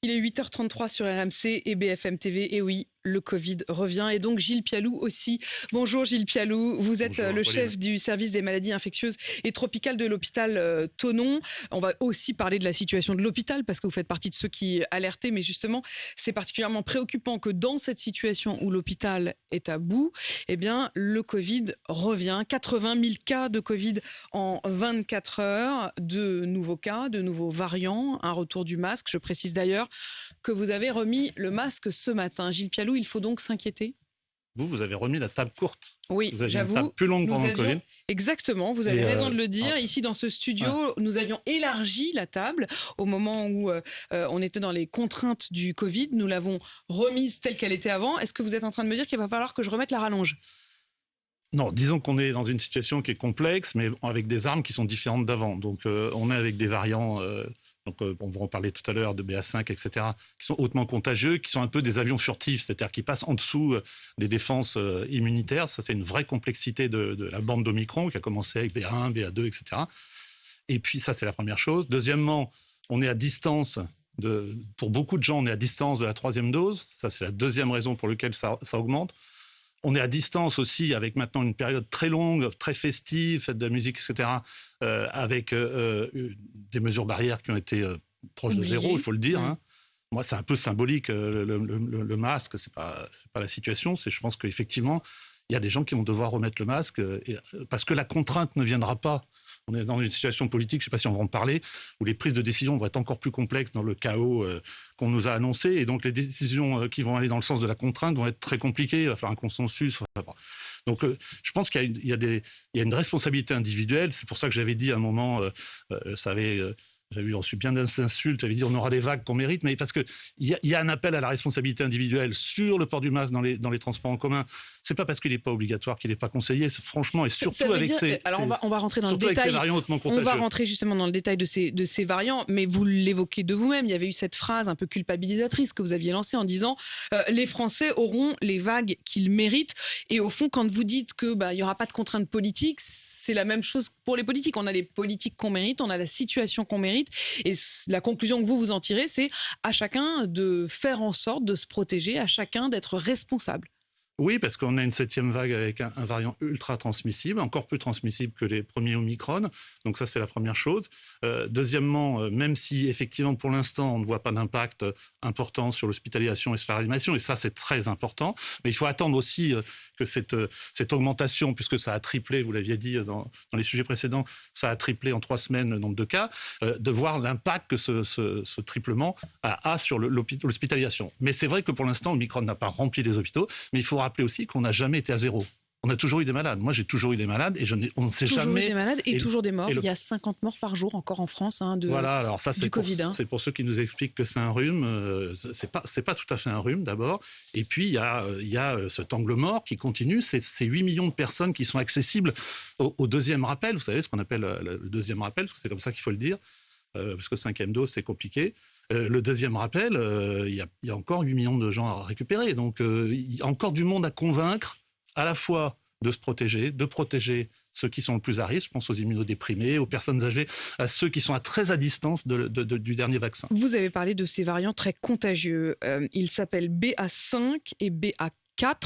Il est 8h33 sur RMC et BFM TV. Et oui, le Covid revient. Et donc Gilles Pialou aussi. Bonjour Gilles Pialou. Vous êtes le chef du service des maladies infectieuses et tropicales de l'hôpital Thonon. On va aussi parler de la situation de l'hôpital parce que vous faites partie de ceux qui alertaient. Mais justement, c'est particulièrement préoccupant que dans cette situation où l'hôpital est à bout, eh bien, le Covid revient. 80 000 cas de Covid en 24 heures. De nouveaux cas, de nouveaux variants. Un retour du masque. Je précise d'ailleurs que vous avez remis le masque ce matin. Gilles Pialou, il faut donc s'inquiéter ? Vous avez remis la table courte. Oui, vous aviez j'avoue. Une table plus longue pendant le Covid. Exactement, vous avez raison de le dire. Ici, dans ce studio, nous avions élargi la table au moment où on était dans les contraintes du Covid. Nous l'avons remise telle qu'elle était avant. Est-ce que vous êtes en train de me dire qu'il va falloir que je remette la rallonge ? Non, disons qu'on est dans une situation qui est complexe, mais avec des armes qui sont différentes d'avant. Donc, on est avec des variants, on va en parler tout à l'heure, de BA5, etc., qui sont hautement contagieux, qui sont un peu des avions furtifs, c'est-à-dire qui passent en dessous des défenses immunitaires. Ça, c'est une vraie complexité de la bande d'Omicron, qui a commencé avec BA1, BA2, etc. Et puis, ça, c'est la première chose. Deuxièmement, on est à distance. Pour beaucoup de gens, on est à distance de la troisième dose. Ça, c'est la deuxième raison pour laquelle ça augmente. On est à distance aussi avec maintenant une période très longue, très festive, fête de la musique, etc., avec des mesures barrières qui ont été proches de zéro, il faut le dire. Hein. Moi, c'est un peu symbolique, le masque, c'est pas la situation. Je pense qu'effectivement, il y a des gens qui vont devoir remettre le masque parce que la contrainte ne viendra pas. On est dans une situation politique, je ne sais pas si on va en parler, où les prises de décision vont être encore plus complexes dans le chaos qu'on nous a annoncé. Et donc, les décisions qui vont aller dans le sens de la contrainte vont être très compliquées. Il va falloir un consensus. Donc, je pense qu'il y a une responsabilité individuelle. C'est pour ça que j'avais dit à un moment, j'avais reçu bien d'insultes, j'avais dit on aura des vagues qu'on mérite, mais parce qu'il y a un appel à la responsabilité individuelle sur le port du masque dans les transports en commun. C'est pas parce qu'il n'est pas obligatoire qu'il n'est pas conseillé, franchement, et surtout avec ces... Alors on va rentrer dans le détail. On va rentrer justement dans le détail de ces variants, mais vous l'évoquez de vous-même. Il y avait eu cette phrase un peu culpabilisatrice que vous aviez lancée en disant les Français auront les vagues qu'ils méritent. Et au fond, quand vous dites que il y aura pas de contraintes politiques, c'est la même chose pour les politiques. On a les politiques qu'on mérite, on a la situation qu'on mérite, et la conclusion que vous en tirez, c'est à chacun de faire en sorte de se protéger, à chacun d'être responsable. Oui, parce qu'on a une 7e vague avec un variant ultra transmissible, encore plus transmissible que les premiers Omicron. Donc ça, c'est la première chose. Deuxièmement, même si effectivement pour l'instant on ne voit pas d'impact important sur l'hospitalisation et sur la réanimation, et ça c'est très important, mais il faut attendre aussi que cette augmentation, puisque ça a triplé, vous l'aviez dit dans les sujets précédents, ça a triplé en 3 semaines le nombre de cas, de voir l'impact que ce triplement a sur l'hospitalisation. Mais c'est vrai que pour l'instant, Omicron n'a pas rempli les hôpitaux, mais il faut rappeler aussi qu'on n'a jamais été à zéro. On a toujours eu des malades. Moi, j'ai toujours eu des malades et on ne sait jamais... Toujours eu des malades et toujours des morts. Il y a 50 morts par jour encore en France voilà, alors ça, du Covid. C'est pour ceux qui nous expliquent que c'est un rhume. C'est pas tout à fait un rhume, d'abord. Et puis, il y a cet angle mort qui continue. C'est 8 millions de personnes qui sont accessibles au deuxième rappel. Vous savez, ce qu'on appelle le deuxième rappel, parce que c'est comme ça qu'il faut le dire, parce que 5e dose, c'est compliqué. Le deuxième rappel, il y a encore 8 millions de gens à récupérer. Donc, il y a encore du monde à convaincre, à la fois de se protéger, de protéger ceux qui sont le plus à risque, je pense aux immunodéprimés, aux personnes âgées, à ceux qui sont très à distance du dernier vaccin. Vous avez parlé de ces variants très contagieux. Ils s'appellent BA5 et BA4.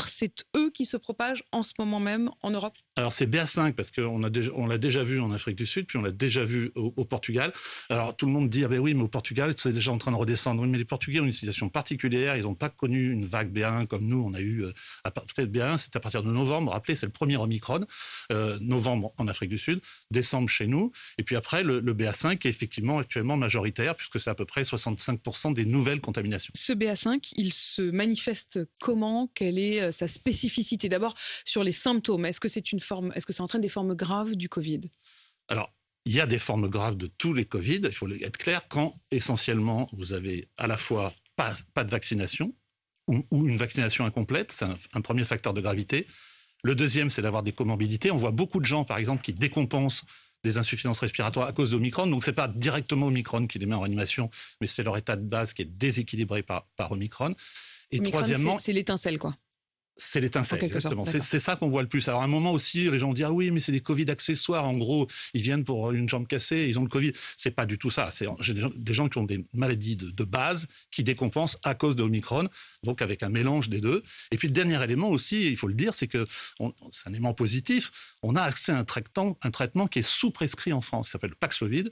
C'est eux qui se propagent en ce moment même en Europe ? Alors c'est BA5 parce qu'on l'a déjà vu en Afrique du Sud, puis on l'a déjà vu au Portugal. Alors tout le monde dit, ah ben oui, mais au Portugal, c'est déjà en train de redescendre. Oui, mais les Portugais ont une situation particulière, ils n'ont pas connu une vague BA1 comme nous, on a eu... Peut-être BA1, c'est à partir de novembre, rappelez, c'est le premier Omicron, novembre en Afrique du Sud, décembre chez nous, et puis après le BA5 est effectivement actuellement majoritaire, puisque c'est à peu près 65% des nouvelles contaminations. Ce BA5, il se manifeste comment ? Quelle est sa spécificité ? D'abord, sur les symptômes, est-ce que ça entraîne des formes graves du Covid ? Alors, il y a des formes graves de tous les Covid, il faut être clair, quand essentiellement vous avez à la fois pas de vaccination ou une vaccination incomplète, c'est un premier facteur de gravité. Le deuxième, c'est d'avoir des comorbidités. On voit beaucoup de gens, par exemple, qui décompensent des insuffisances respiratoires à cause d'Omicron. Donc, ce n'est pas directement Omicron qui les met en réanimation, mais c'est leur état de base qui est déséquilibré par Omicron. Et Omicron, troisièmement, c'est l'étincelle, quoi. C'est l'étincelle, exactement. C'est ça qu'on voit le plus. Alors à un moment aussi, les gens ont dit ah oui, mais c'est des Covid accessoires. En gros, ils viennent pour une jambe cassée, ils ont le Covid. C'est pas du tout ça. J'ai des gens qui ont des maladies de base qui décompensent à cause de Omicron, donc avec un mélange des deux. Et puis le dernier élément aussi, il faut le dire, c'est que c'est un élément positif. On a accès à un traitement qui est sous-prescrit en France. Ça s'appelle le Paxlovid.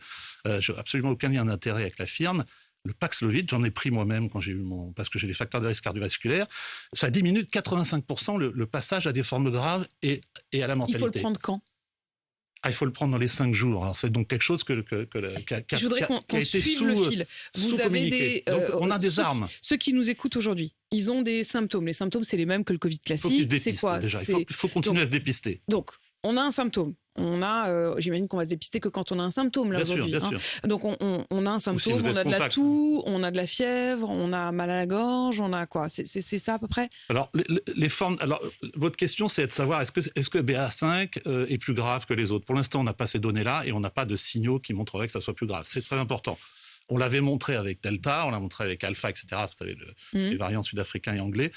J'ai absolument aucun lien d'intérêt avec la firme. Le Paxlovid, j'en ai pris moi-même quand parce que j'ai des facteurs de risque cardiovasculaire. Ça diminue de 85% le passage à des formes graves et à la mortalité. Il faut le prendre quand ? Il faut le prendre dans les 5 jours. Alors, c'est donc quelque chose qui Je voudrais qu'on suive le fil. Vous avez on a des armes. Ceux qui nous écoutent aujourd'hui, ils ont des symptômes. Les symptômes, c'est les mêmes que le Covid classique. C'est quoi déjà. Il faut continuer à se dépister. Donc, on a un symptôme. J'imagine qu'on va se dépister que quand on a un symptôme là aujourd'hui. Bien sûr. Donc on a un symptôme, on a de la toux, on a de la fièvre, on a mal à la gorge, on a quoi ? C'est ça à peu près ? Alors les formes. Alors votre question c'est de savoir est-ce que BA5 est plus grave que les autres. Pour l'instant on n'a pas ces données-là et on n'a pas de signaux qui montreraient que ça soit plus grave. C'est très important. On l'avait montré avec Delta, on l'a montré avec Alpha, etc. Vous savez les variants sud-africains et anglais.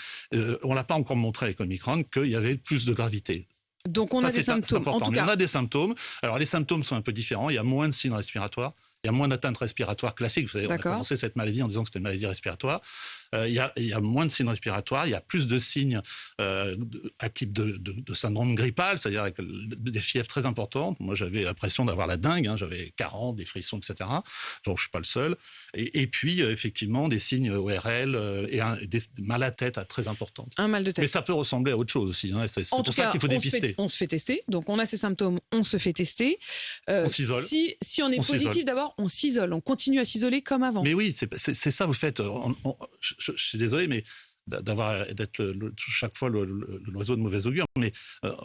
On l'a pas encore montré avec Omicron qu'il y avait plus de gravité. Donc on a des symptômes, en tout cas. On a des symptômes. Alors les symptômes sont un peu différents. Il y a moins de signes respiratoires. Il y a moins d'atteintes respiratoires classiques. Vous savez, on a commencé cette maladie en disant que c'était une maladie respiratoire. Il y a moins de signes respiratoires. Il y a plus de signes à type de syndrome grippal, c'est-à-dire avec des fièvres très importantes. Moi, j'avais l'impression d'avoir la dengue. J'avais 40, des frissons, etc. Donc, je suis pas le seul. Et puis, effectivement, des signes ORL et des mal à tête très importantes. Un mal de tête. Mais ça peut ressembler à autre chose aussi. C'est pour ça qu'il faut dépister. On se fait tester. Donc, on a ces symptômes, on se fait tester. On s'isole. Si on est positif, d'abord, on s'isole. On continue à s'isoler comme avant. Mais oui, c'est ça, vous faites. Je suis désolé, mais d'être chaque fois l'oiseau de mauvais augure, mais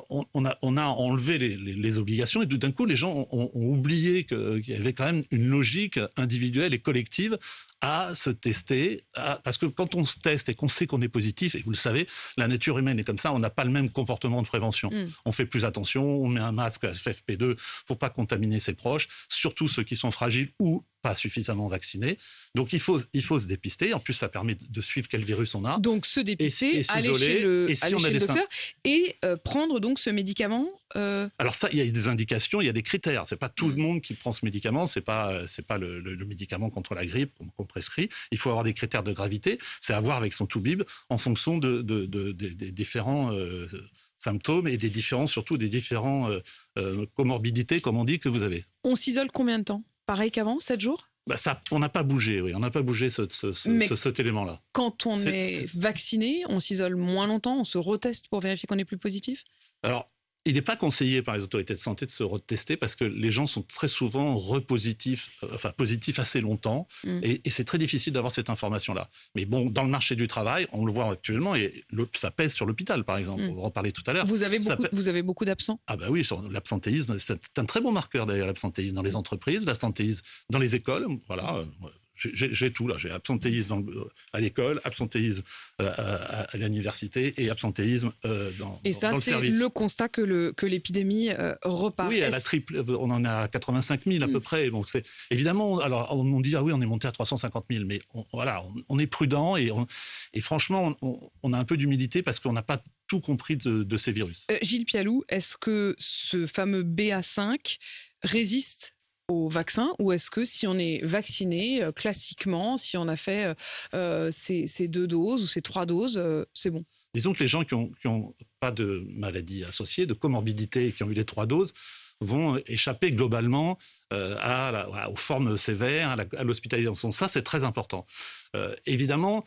on a enlevé les obligations et d'un coup les gens ont oublié qu'il y avait quand même une logique individuelle et collective à se tester, parce que quand on se teste et qu'on sait qu'on est positif, et vous le savez, la nature humaine est comme ça, on n'a pas le même comportement de prévention. On fait plus attention, on met un masque à FFP2 pour pas contaminer ses proches, surtout ceux qui sont fragiles ou pas suffisamment vaccinés. Donc il faut se dépister. En plus, ça permet de suivre quel virus on a. Donc se dépister, aller chez le docteur et prendre donc ce médicament. Alors ça, il y a des indications, il y a des critères. C'est pas tout le monde qui prend ce médicament. C'est pas le médicament contre la grippe qu'on prescrit. Il faut avoir des critères de gravité. C'est à voir avec son Toubib en fonction des différents symptômes et des différents comorbidités, comme on dit, que vous avez. On s'isole combien de temps ? Pareil qu'avant, 7 jours ? On n'a pas bougé, oui. On n'a pas bougé cet élément-là. Quand on est vacciné, on s'isole moins longtemps, on se reteste pour vérifier qu'on est plus positif ? Alors, il n'est pas conseillé par les autorités de santé de se retester parce que les gens sont très souvent positifs assez longtemps et c'est très difficile d'avoir cette information-là. Mais bon, dans le marché du travail, on le voit actuellement et ça pèse sur l'hôpital, par exemple. On va en parler tout à l'heure. Vous avez beaucoup d'absents ? Ah bah oui, l'absentéisme, c'est un très bon marqueur d'ailleurs, l'absentéisme dans les entreprises, l'absentéisme dans les écoles, voilà. J'ai tout là, j'ai absentéisme à l'école, absentéisme à l'université et absentéisme dans le service. Et ça, c'est le constat que l'épidémie repart. Oui, on en est à 85 000 à peu près. Donc c'est évidemment, alors on dit ah oui, on est monté à 350 000, mais on est prudent et franchement, on a un peu d'humilité parce qu'on n'a pas tout compris de ces virus. Gilles Pialou, est-ce que ce fameux BA5 résiste au vaccin, ou est-ce que si on est vacciné classiquement, si on a fait ces 2 doses ou ces 3 doses, c'est bon ? Disons que les gens qui ont pas de maladie associée, de comorbidité et qui ont eu les 3 doses vont échapper globalement aux formes sévères, à l'hospitalisation. Ça, c'est très important. Évidemment,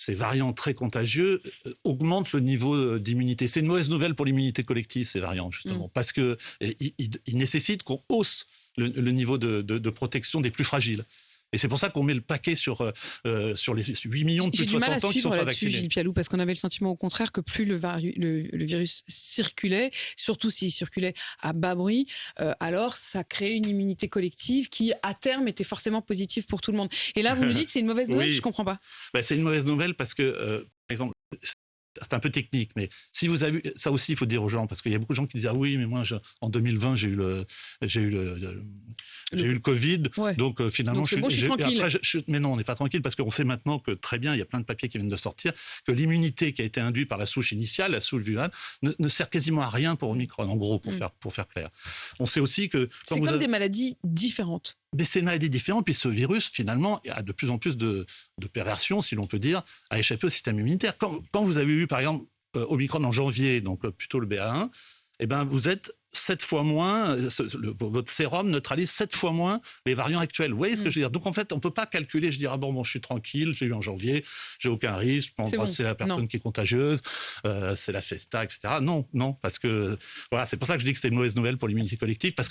ces variants très contagieux augmentent le niveau d'immunité. C'est une mauvaise nouvelle pour l'immunité collective, ces variants, justement, parce qu'ils nécessitent qu'on hausse le niveau de protection des plus fragiles. Et c'est pour ça qu'on met le paquet sur les 8 millions de plus de 60 ans qui ne sont pas vaccinés. J'ai du mal à suivre Gilles Pialou, parce qu'on avait le sentiment au contraire que plus le virus circulait, surtout s'il circulait à bas bruit, alors ça créait une immunité collective qui, à terme, était forcément positive pour tout le monde. Et là, vous nous dites que c'est une mauvaise nouvelle, je ne comprends pas. C'est une mauvaise nouvelle parce que, par exemple, c'est un peu technique, mais si vous avez ça aussi, il faut dire aux gens, parce qu'il y a beaucoup de gens qui disent ah oui, mais moi en 2020 j'ai eu le Covid, ouais. Donc finalement donc, je suis tranquille. Après, mais non, on n'est pas tranquille parce qu'on sait maintenant que très bien, il y a plein de papiers qui viennent de sortir, que l'immunité qui a été induite par la souche initiale, la souche Wuhan, ne sert quasiment à rien pour Omicron, en gros, pour faire clair. On sait aussi que c'est comme des maladies différentes. Mais c'est une maladie différente, puis ce virus, finalement, a de plus en plus de perversions, si l'on peut dire, à échapper au système immunitaire. Quand vous avez eu, par exemple, Omicron en janvier, donc plutôt le BA1, eh ben, vous êtes 7 fois moins, votre sérum neutralise 7 fois moins les variants actuels. Vous voyez ce que je veux dire? Donc en fait, on ne peut pas calculer, je dis, bon, je suis tranquille, j'ai eu en janvier, j'ai aucun risque, je peux embrasser la personne qui est contagieuse, c'est la festa, etc. Non, parce que, voilà, c'est pour ça que je dis que c'est une mauvaise nouvelle pour l'immunité collective, parce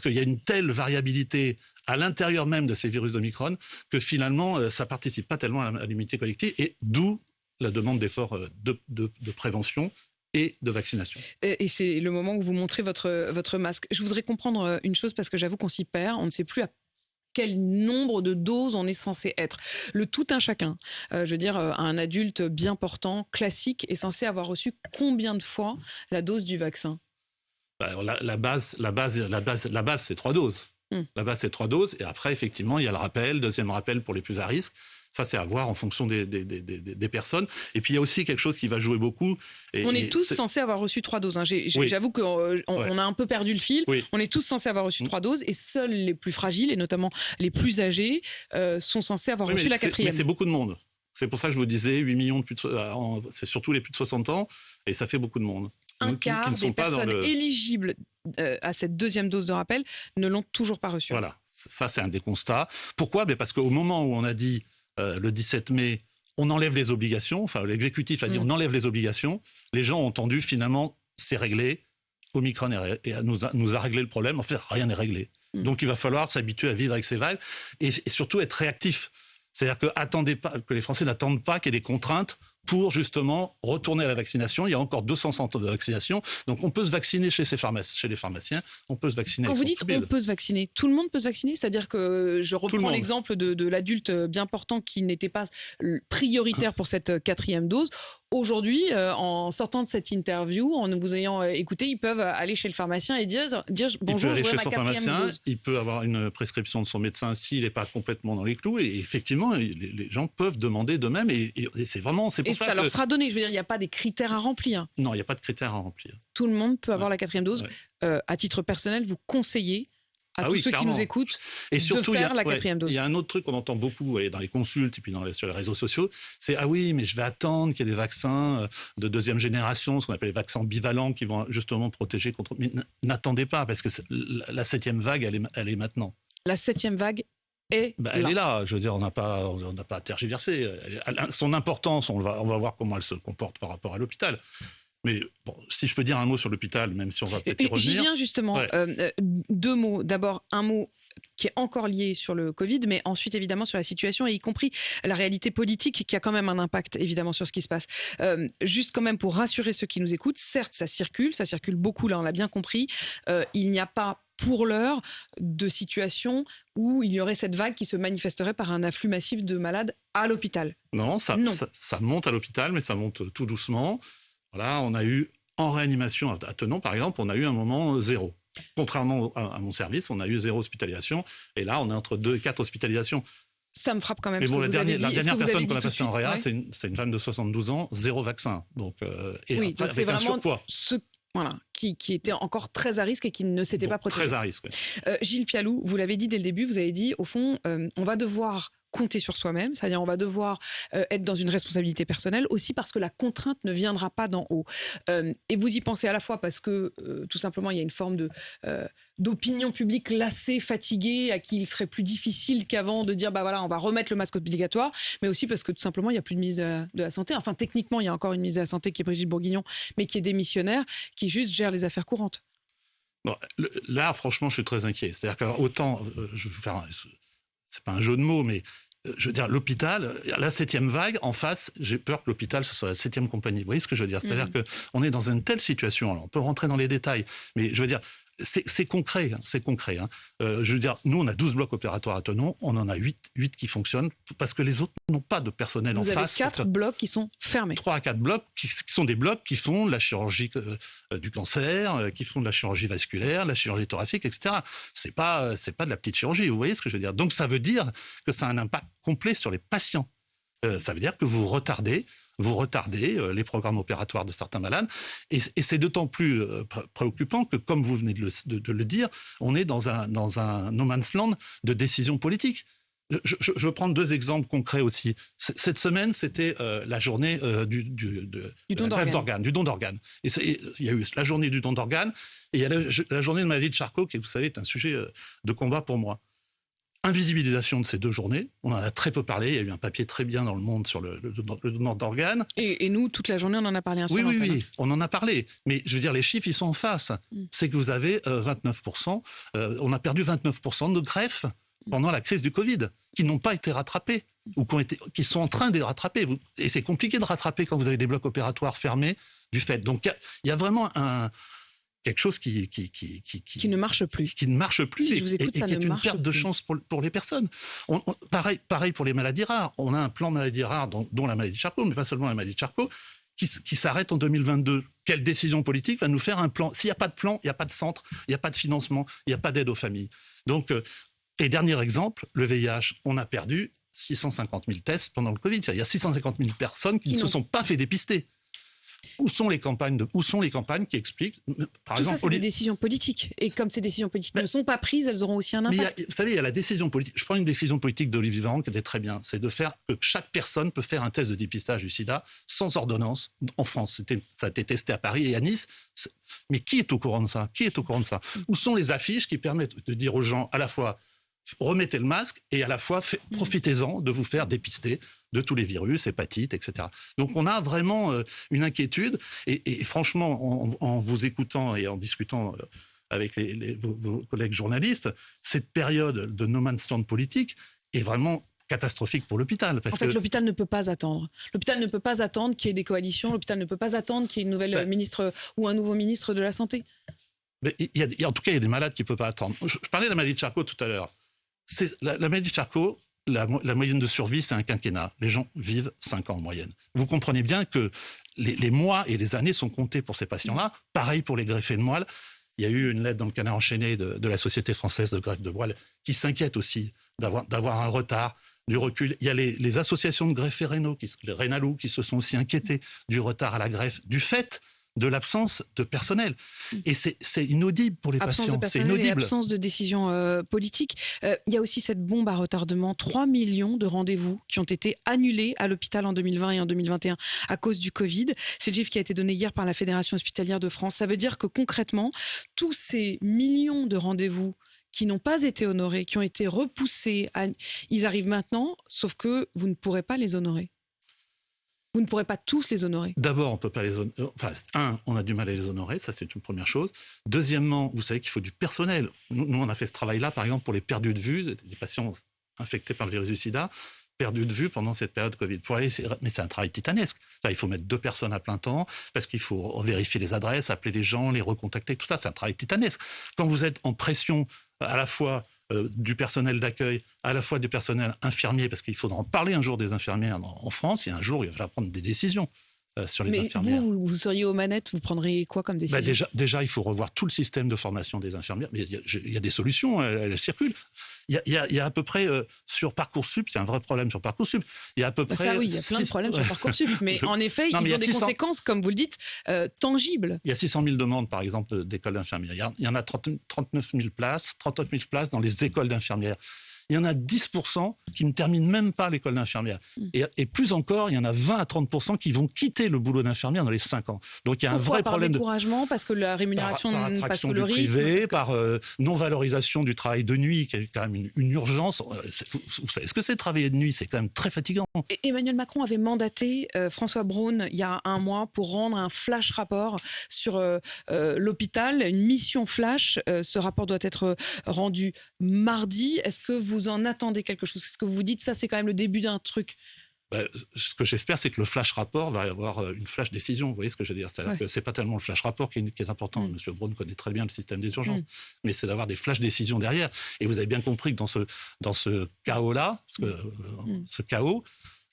qu'il y a une telle variabilité à l'intérieur même de ces virus d'Omicron que finalement, ça ne participe pas tellement à l'immunité collective, et d'où la demande d'efforts de prévention et de vaccination. Et c'est le moment où vous montrez votre masque. Je voudrais comprendre une chose parce que j'avoue qu'on s'y perd. On ne sait plus à quel nombre de doses on est censé être. Le tout un chacun, je veux dire, un adulte bien portant, classique, est censé avoir reçu combien de fois la dose du vaccin? Alors, la base, c'est 3 doses. La base, c'est 3 doses. Et après, effectivement, il y a le rappel, deuxième rappel pour les plus à risque. Ça, c'est à voir en fonction des personnes. Et puis, il y a aussi quelque chose qui va jouer beaucoup. On est tous censés avoir reçu 3 doses. Hein. J'avoue qu'on a un peu perdu le fil. Oui. On est tous censés avoir reçu 3 doses. Et seuls les plus fragiles, et notamment les plus âgés, sont censés avoir reçu la 4e. Mais c'est beaucoup de monde. C'est pour ça que je vous disais, 8 millions de c'est surtout les plus de 60 ans. Et ça fait beaucoup de monde. Un quart des personnes éligibles à cette 2e dose de rappel ne l'ont toujours pas reçue. Voilà, ça c'est un des constats. Pourquoi ? Parce qu'au moment où on a dit, le 17 mai, on enlève les obligations, enfin l'exécutif a dit on enlève les obligations, les gens ont entendu finalement c'est réglé, Omicron nous a réglé le problème, en fait rien n'est réglé. Donc il va falloir s'habituer à vivre avec ces vagues et surtout être réactif. C'est-à-dire que les Français n'attendent pas qu'il y ait des contraintes pour justement retourner à la vaccination. Il y a encore 200 centres de vaccination. Donc on peut se vacciner chez les pharmaciens, on peut se vacciner. Quand vous dites on peut se vacciner, tout le monde peut se vacciner? C'est-à-dire que je reprends l'exemple de l'adulte bien portant qui n'était pas prioritaire pour cette 4e dose. Aujourd'hui, en sortant de cette interview, en vous ayant écouté, ils peuvent aller chez le pharmacien et dire bonjour, je voudrais ma 4e dose. Il peut avoir une prescription de son médecin s'il n'est pas complètement dans les clous. Et effectivement, les gens peuvent demander d'eux-mêmes. Et c'est vraiment... Et ça leur sera donné. Je veux dire, il n'y a pas des critères à remplir. Non, il n'y a pas de critères à remplir. Tout le monde peut avoir la 4e dose. Ouais. À titre personnel, vous conseillez à tous ceux qui nous écoutent et surtout, de faire la 4e dose. Il y a un autre truc qu'on entend beaucoup dans les consultes et puis sur les réseaux sociaux, c'est ah oui, mais je vais attendre qu'il y ait des vaccins de 2e génération, ce qu'on appelle les vaccins bivalents qui vont justement protéger contre... Mais n'attendez pas, parce que la 7e vague, elle est maintenant. La 7e vague elle est là, je veux dire, on n'a pas à tergiverser. Son importance, on va voir comment elle se comporte par rapport à l'hôpital. Mais bon, si je peux dire un mot sur l'hôpital, même si on va peut-être y revenir. J'y viens justement. Ouais. 2 mots. D'abord, un mot qui est encore lié sur le Covid, mais ensuite évidemment sur la situation et y compris la réalité politique qui a quand même un impact évidemment sur ce qui se passe. Juste quand même pour rassurer ceux qui nous écoutent, certes ça circule beaucoup, là on l'a bien compris. Il n'y a pas pour l'heure de situation où il y aurait cette vague qui se manifesterait par un afflux massif de malades à l'hôpital. Non, ça monte à l'hôpital, mais ça monte tout doucement. Voilà, on a eu en réanimation, à Tenon par exemple, on a eu un moment 0. Contrairement à mon service, on a eu 0 hospitalisation. Et là, on est entre 2 et 4 hospitalisations. Ça me frappe quand même. Mais bon, la dernière personne qu'on a passée en réa, c'est une femme de 72 ans, 0 vaccin. Donc, donc c'est vraiment qui était encore très à risque et qui ne s'était pas protégé. Très à risque, oui. Gilles Pialou, vous l'avez dit dès le début, vous avez dit, au fond, on va devoir compter sur soi-même, c'est-à-dire on va devoir être dans une responsabilité personnelle, aussi parce que la contrainte ne viendra pas d'en haut. Et vous y pensez à la fois parce que, tout simplement, il y a une forme d'opinion publique lassée, fatiguée, à qui il serait plus difficile qu'avant de dire, on va remettre le masque obligatoire, mais aussi parce que, tout simplement, il n'y a plus de ministre de la Santé. Enfin, techniquement, il y a encore une ministre de la Santé qui est Brigitte Bourguignon, mais qui est démissionnaire, qui juste gère les affaires courantes. Bon, là, franchement, je suis très inquiet. C'est-à-dire qu'autant, c'est pas un jeu de mots, mais je veux dire, l'hôpital, la 7e vague, en face, j'ai peur que l'hôpital, ce soit la 7e compagnie. Vous voyez ce que je veux dire ? C'est-à-dire qu'on est dans une telle situation, alors on peut rentrer dans les détails, mais je veux dire, C'est concret, hein, c'est concret. Hein. Je veux dire, nous, on a 12 blocs opératoires à Thonon, on en a 8 qui fonctionnent, parce que les autres n'ont pas de personnel en face. Vous avez 4 blocs qui sont fermés. 3 à 4 blocs qui sont des blocs qui font la chirurgie du cancer, qui font de la chirurgie vasculaire, la chirurgie thoracique, etc. C'est pas de la petite chirurgie, vous voyez ce que je veux dire. Donc ça veut dire que ça a un impact complet sur les patients. Ça veut dire que vous retardez les programmes opératoires de certains malades. Et c'est d'autant plus préoccupant que, comme vous venez de le dire, on est dans un no man's land de décisions politiques. Je veux prendre 2 exemples concrets aussi. Cette semaine, c'était la journée du don d'organes. Et il y a eu la journée du don d'organes et il y a la journée de maladie de Charcot, qui, vous savez, est un sujet de combat pour moi. Invisibilisation de ces 2 journées. On en a très peu parlé. Il y a eu un papier très bien dans Le Monde sur le don d'organes. Et nous, toute la journée, on en a parlé un sur l'antenne. Oui, on en a parlé. Mais je veux dire, les chiffres, ils sont en face. C'est que vous avez 29%. On a perdu 29% de greffes pendant la crise du Covid, qui n'ont pas été rattrapés, ou qui sont en train de les rattraper. Et c'est compliqué de rattraper quand vous avez des blocs opératoires fermés du fait. Donc il y a vraiment quelque chose qui ne marche plus. Qui ne marche plus si je vous écoute, qui est une perte de chance pour les personnes. Pareil pour les maladies rares. On a un plan maladies rares, dont la maladie de Charcot, mais pas seulement la maladie de Charcot, qui s'arrête en 2022. Quelle décision politique va nous faire un plan ? S'il n'y a pas de plan, il n'y a pas de centre, il n'y a pas de financement, il n'y a pas d'aide aux familles. Donc, et dernier exemple, le VIH, on a perdu 650 000 tests pendant le Covid. Il y a 650 000 personnes qui ne se sont pas fait dépister. Où sont les campagnes qui expliquent, par exemple... Tout ça, c'est des décisions politiques. Et comme ces décisions politiques ne sont pas prises, elles auront aussi un impact. Vous savez, il y a la décision politique. Je prends une décision politique d'Olivier Véran qui était très bien. C'est de faire que chaque personne peut faire un test de dépistage du sida sans ordonnance. En France, ça a été testé à Paris et à Nice. Mais qui est au courant de ça ? Où sont les affiches qui permettent de dire aux gens à la fois remettez le masque et à la fois profitez-en de vous faire dépister de tous les virus, hépatites, etc. Donc on a vraiment une inquiétude et franchement, en vous écoutant et en discutant avec vos collègues journalistes, cette période de no man's land politique est vraiment catastrophique pour l'hôpital. En fait, l'hôpital ne peut pas attendre. L'hôpital ne peut pas attendre qu'il y ait des coalitions. L'hôpital ne peut pas attendre qu'il y ait une nouvelle ministre ou un nouveau ministre de la Santé. Mais en tout cas, il y a des malades qui ne peuvent pas attendre. Je parlais de la maladie de Charcot tout à l'heure. La maladie de Charcot, la moyenne de survie, c'est un quinquennat. Les gens vivent 5 ans en moyenne. Vous comprenez bien que les mois et les années sont comptés pour ces patients-là. Pareil pour les greffés de moelle. Il y a eu une lettre dans le Canard enchaîné de la Société française de greffe de moelle qui s'inquiète aussi d'avoir un retard, du recul. Il y a les associations de greffés rénaux, les Rénalou, qui se sont aussi inquiétés du retard à la greffe, du fait de l'absence de personnel. Et c'est inaudible pour les patients. C'est inaudible. L'absence de décision politique. Il y a aussi cette bombe à retardement. 3 millions de rendez-vous qui ont été annulés à l'hôpital en 2020 et en 2021 à cause du Covid. C'est le chiffre qui a été donné hier par la Fédération hospitalière de France. Ça veut dire que concrètement, tous ces millions de rendez-vous qui n'ont pas été honorés, qui ont été repoussés, ils arrivent maintenant, sauf que vous ne pourrez pas les honorer. Vous ne pourrez pas tous les honorer. D'abord, on peut pas les honorer. Enfin, on a du mal à les honorer, ça c'est une première chose. Deuxièmement, vous savez qu'il faut du personnel. Nous, on a fait ce travail-là, par exemple, pour les perdus de vue, des patients infectés par le virus du sida, perdus de vue pendant cette période Covid. Mais c'est un travail titanesque. Enfin, il faut mettre 2 personnes à plein temps, parce qu'il faut vérifier les adresses, appeler les gens, les recontacter, tout ça, c'est un travail titanesque. Quand vous êtes en pression, à la fois du personnel d'accueil, à la fois du personnel infirmier, parce qu'il faudra en parler un jour des infirmières en France, et un jour, il va falloir prendre des décisions sur les infirmières. Mais vous seriez aux manettes, vous prendriez quoi comme décision ? Déjà, il faut revoir tout le système de formation des infirmières. Mais il y a des solutions, elles circulent. Il y a à peu près, sur Parcoursup, il y a un vrai problème sur Parcoursup. Il y a à peu près... Ça oui, il y a plein de problèmes sur Parcoursup. Mais en effet, ils ont des conséquences, comme vous le dites, tangibles. Il y a 600 000 demandes, par exemple, d'écoles d'infirmières. Il y en a 39 000 places dans les écoles d'infirmières. Il y en a 10% qui ne terminent même pas l'école d'infirmière. Et plus encore, il y en a 20 à 30% qui vont quitter le boulot d'infirmière dans les 5 ans. Donc il y a un vrai problème de découragement, parce que la rémunération, par attraction parce que le rythme, privé, par non-valorisation du travail de nuit, qui est quand même une urgence. Vous savez ce que c'est de travailler de nuit ? C'est quand même très fatigant. Emmanuel Macron avait mandaté François Braun il y a un mois pour rendre un flash rapport sur l'hôpital, une mission flash. Ce rapport doit être rendu mardi. Est-ce que vous en attendez quelque chose ? Est-ce que vous vous dites ça, c'est quand même le début d'un truc ? Ce que j'espère, c'est que le flash rapport va avoir une flash décision. Vous voyez ce que je veux dire? C'est-à-dire que c'est pas tellement le flash rapport qui est important. Monsieur Braun connaît très bien le système des urgences, mais c'est d'avoir des flash décisions derrière. Et vous avez bien compris que dans ce chaos-là, ce chaos.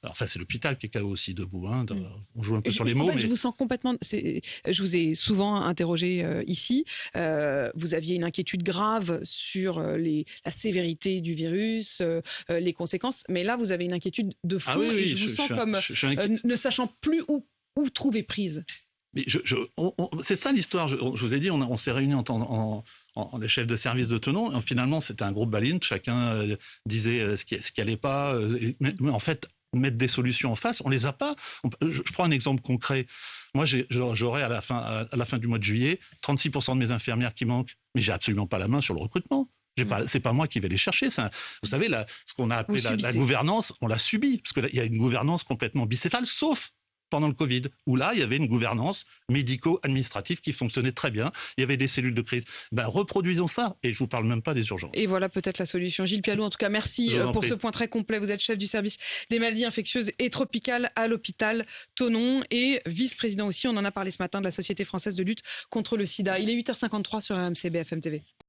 Enfin, c'est l'hôpital qui est KO aussi debout. On joue un peu sur les mots. En fait, je vous sens complètement. Je vous ai souvent interrogé ici. Vous aviez une inquiétude grave sur la sévérité du virus, les conséquences. Mais là, vous avez une inquiétude de fond. Et je vous sens comme ne sachant plus où trouver prise. Mais c'est ça l'histoire. Je vous ai dit, on s'est réunis les chefs de service de Thonon. Finalement, c'était un groupe baline. Chacun disait ce qui allait pas. Mais en fait, mettre des solutions en face, on les a pas. Je prends un exemple concret. Moi, j'aurai à la fin du mois de juillet 36% de mes infirmières qui manquent, mais j'ai absolument pas la main sur le recrutement. C'est pas moi qui vais les chercher. Vous savez, ce qu'on a appelé la gouvernance, on l'a subi, parce qu'il y a une gouvernance complètement bicéphale, sauf pendant le Covid, où là, il y avait une gouvernance médico-administrative qui fonctionnait très bien. Il y avait des cellules de crise. Reproduisons ça, et je vous parle même pas des urgences. Et voilà peut-être la solution. Gilles Pialou, en tout cas, merci pour ce point très complet. Vous êtes chef du service des maladies infectieuses et tropicales à l'hôpital Thonon et vice-président aussi, on en a parlé ce matin, de la Société française de lutte contre le sida. Il est 8h53 sur RMC BFM TV.